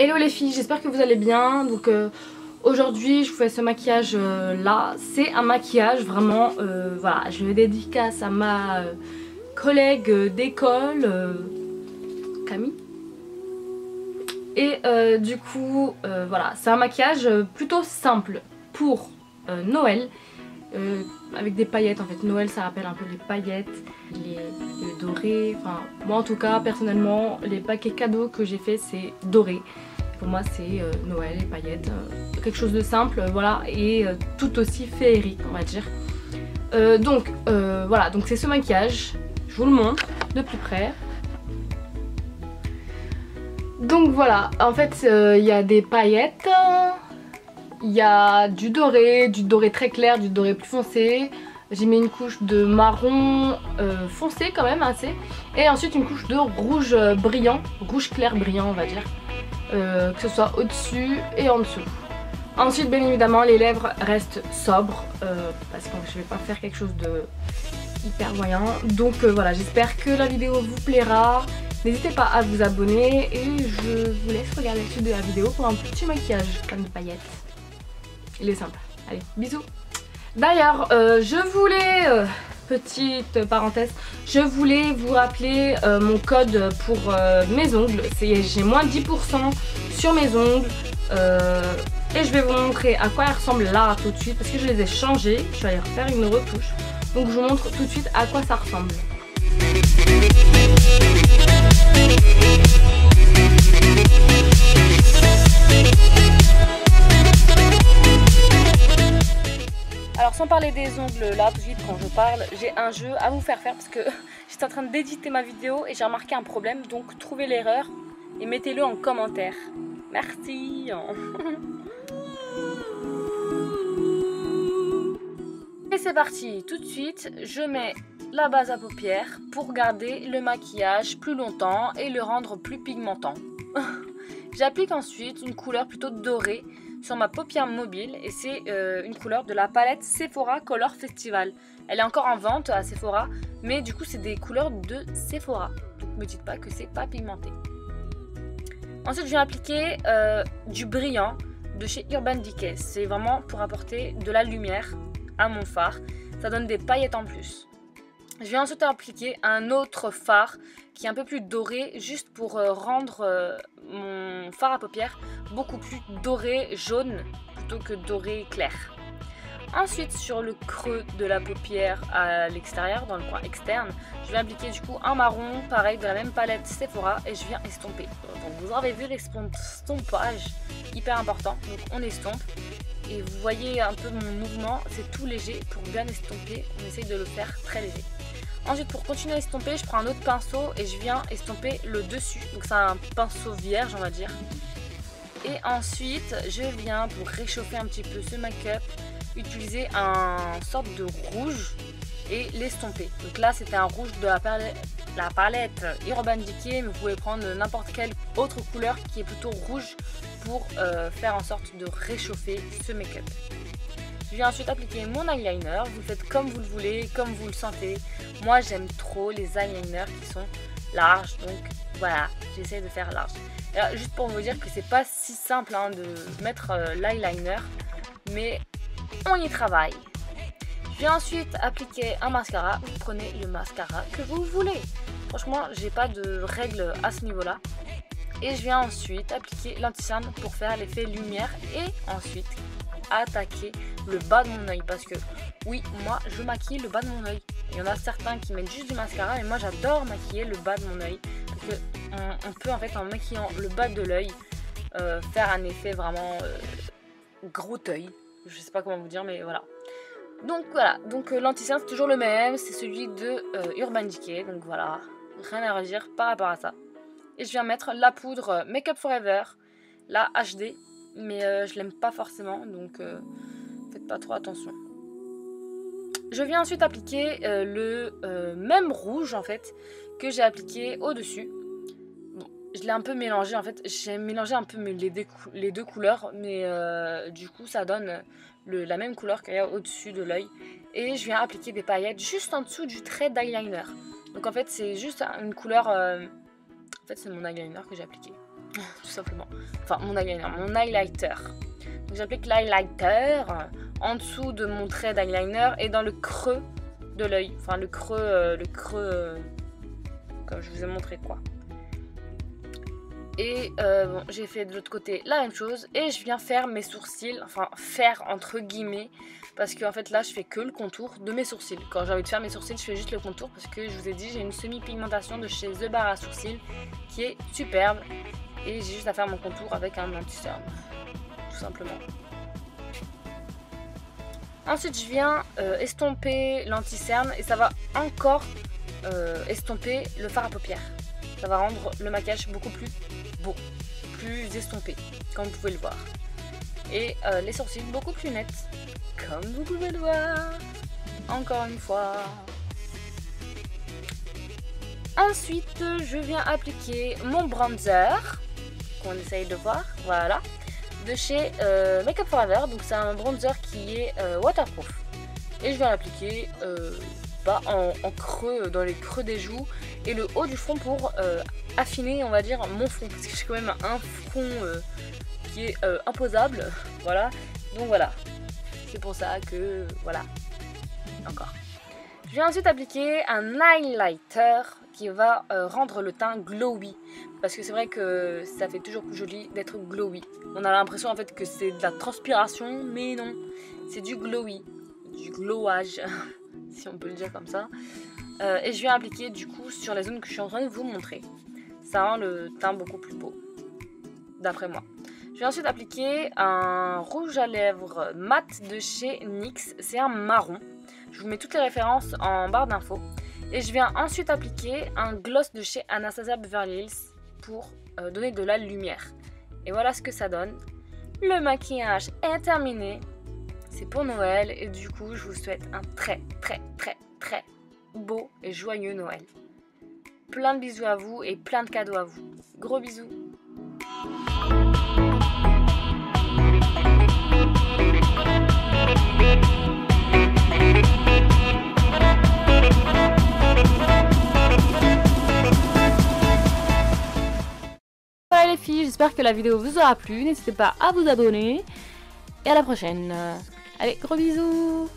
Hello les filles, j'espère que vous allez bien. Donc aujourd'hui je vous fais ce maquillage là. C'est un maquillage vraiment, voilà, je le dédicace à ma collègue d'école, Camille. Et du coup, voilà, c'est un maquillage plutôt simple pour Noël. Avec des paillettes en fait. Noël ça rappelle un peu les paillettes, les dorés. Enfin, moi en tout cas, personnellement, les paquets cadeaux que j'ai fait c'est doré. Pour moi c'est Noël, les paillettes, quelque chose de simple, voilà, et tout aussi féerique on va dire. Donc voilà, donc c'est ce maquillage, je vous le montre de plus près. Donc voilà, en fait il y a des paillettes, il y a du doré très clair, du doré plus foncé. J'ai mis une couche de marron foncé quand même assez. Et ensuite une couche de rouge brillant, rouge clair brillant on va dire. Que ce soit au-dessus et en dessous. Ensuite bien évidemment les lèvres restent sobres parce que je vais pas faire quelque chose de hyper voyant. Donc voilà, j'espère que la vidéo vous plaira. N'hésitez pas à vous abonner et je vous laisse regarder la suite de la vidéo pour un petit maquillage comme de paillettes. Il est simple. Allez, bisous. D'ailleurs, je voulais, petite parenthèse, je voulais vous rappeler mon code pour mes ongles. J'ai moins 10% sur mes ongles. Et je vais vous montrer à quoi ils ressemblent là tout de suite parce que je les ai changés. Je vais aller refaire une retouche. Donc je vous montre tout de suite à quoi ça ressemble. Alors sans parler des ongles là tout de suite quand je parle, j'ai un jeu à vous faire parce que j'étais en train d'éditer ma vidéo et j'ai remarqué un problème, donc trouvez l'erreur et mettez-le en commentaire. Merci. Et c'est parti, tout de suite je mets la base à paupières pour garder le maquillage plus longtemps et le rendre plus pigmentant. J'applique ensuite une couleur plutôt dorée sur ma paupière mobile et c'est une couleur de la palette Sephora Color Festival. Elle est encore en vente à Sephora, mais du coup c'est des couleurs de Sephora. Donc me dites pas que c'est pas pigmenté. Ensuite je viens appliquer du brillant de chez Urban Decay. C'est vraiment pour apporter de la lumière à mon fard. Ça donne des paillettes en plus. Je viens ensuite appliquer un autre fard qui est un peu plus doré, juste pour rendre mon fard à paupières beaucoup plus doré jaune plutôt que doré clair. Ensuite sur le creux de la paupière à l'extérieur, dans le coin externe, je vais appliquer du coup un marron, pareil de la même palette Sephora, et je viens estomper. Donc vous avez vu l'estompage, hyper important, donc on estompe. Et vous voyez un peu mon mouvement, c'est tout léger. Pour bien estomper, on essaye de le faire très léger. Ensuite pour continuer à estomper, je prends un autre pinceau et je viens estomper le dessus. Donc c'est un pinceau vierge on va dire. Et ensuite je viens, pour réchauffer un petit peu ce make-up, utiliser un sorte de rouge et l'estomper. Donc là c'était un rouge de la palette Urban Decay, mais vous pouvez prendre n'importe quelle autre couleur qui est plutôt rouge pour faire en sorte de réchauffer ce make-up. Je viens ensuite appliquer mon eyeliner, vous le faites comme vous le voulez, comme vous le sentez. Moi j'aime trop les eyeliners qui sont larges, donc voilà, j'essaie de faire large. Alors, juste pour vous dire que c'est pas si simple hein, de mettre l'eyeliner, mais on y travaille. Je viens ensuite appliquer un mascara, vous prenez le mascara que vous voulez. Franchement j'ai pas de règles à ce niveau là. Et je viens ensuite appliquer l'anti-cerne pour faire l'effet lumière et ensuite attaquer le bas de mon oeil parce que oui, moi je maquille le bas de mon oeil. Il y en a certains qui mettent juste du mascara mais moi j'adore maquiller le bas de mon oeil parce que on peut en fait en maquillant le bas de l'œil faire un effet vraiment gros œil. Je sais pas comment vous dire mais voilà. Donc voilà, donc l'anti-cerne c'est toujours le même, c'est celui de Urban Decay, donc voilà, rien à redire par rapport à ça. Et je viens mettre la poudre Make Up Forever, la HD, mais je l'aime pas forcément, donc faites pas trop attention. Je viens ensuite appliquer le même rouge en fait que j'ai appliqué au-dessus. Bon, je l'ai un peu mélangé en fait, j'ai mélangé un peu les deux couleurs, mais du coup ça donne la même couleur qu'il y a au-dessus de l'œil. Et je viens appliquer des paillettes juste en dessous du trait d'eyeliner. Donc en fait c'est juste une couleur... En fait c'est mon eyeliner que j'ai appliqué. tout simplement. Enfin, mon eyeliner, mon highlighter. Donc j'applique l'highlighter en dessous de mon trait d'eyeliner et dans le creux de l'œil. Enfin, le creux, comme je vous ai montré quoi. Et bon, j'ai fait de l'autre côté la même chose et je viens faire mes sourcils, enfin faire entre guillemets, parce qu'en fait là je fais que le contour de mes sourcils. Quand j'ai envie de faire mes sourcils, je fais juste le contour parce que je vous ai dit, j'ai une semi-pigmentation de chez The Bar à sourcils qui est superbe et j'ai juste à faire mon contour avec un anti-cerne, tout simplement. Ensuite je viens estomper l'anti-cerne et ça va encore estomper le fard à paupières. Ça va rendre le maquillage beaucoup plus beau, plus estompé, comme vous pouvez le voir. Et les sourcils beaucoup plus nets, comme vous pouvez le voir, encore une fois. Ensuite, je viens appliquer mon bronzer, qu'on essaye de voir, voilà, de chez Make Up For Ever. Donc c'est un bronzer qui est waterproof. Et je viens l'appliquer en creux, dans les creux des joues et le haut du front pour affiner, on va dire, mon front, parce que j'ai quand même un front qui est imposable, voilà, donc voilà, c'est pour ça que, voilà, encore. Je vais ensuite appliquer un highlighter qui va rendre le teint glowy, parce que c'est vrai que ça fait toujours plus joli d'être glowy. On a l'impression en fait que c'est de la transpiration, mais non, c'est du glowy, du glowage, si on peut le dire comme ça. Et je viens appliquer du coup sur les zones que je suis en train de vous montrer. Ça rend le teint beaucoup plus beau, d'après moi. Je vais ensuite appliquer un rouge à lèvres mat de chez NYX. C'est un marron. Je vous mets toutes les références en barre d'infos. Et je viens ensuite appliquer un gloss de chez Anastasia Beverly Hills pour donner de la lumière. Et voilà ce que ça donne. Le maquillage est terminé. C'est pour Noël et du coup je vous souhaite un très beau et joyeux Noël. Plein de bisous à vous et plein de cadeaux à vous. Gros bisous. Voilà les filles, j'espère que la vidéo vous aura plu. N'hésitez pas à vous abonner. Et à la prochaine. Allez, gros bisous.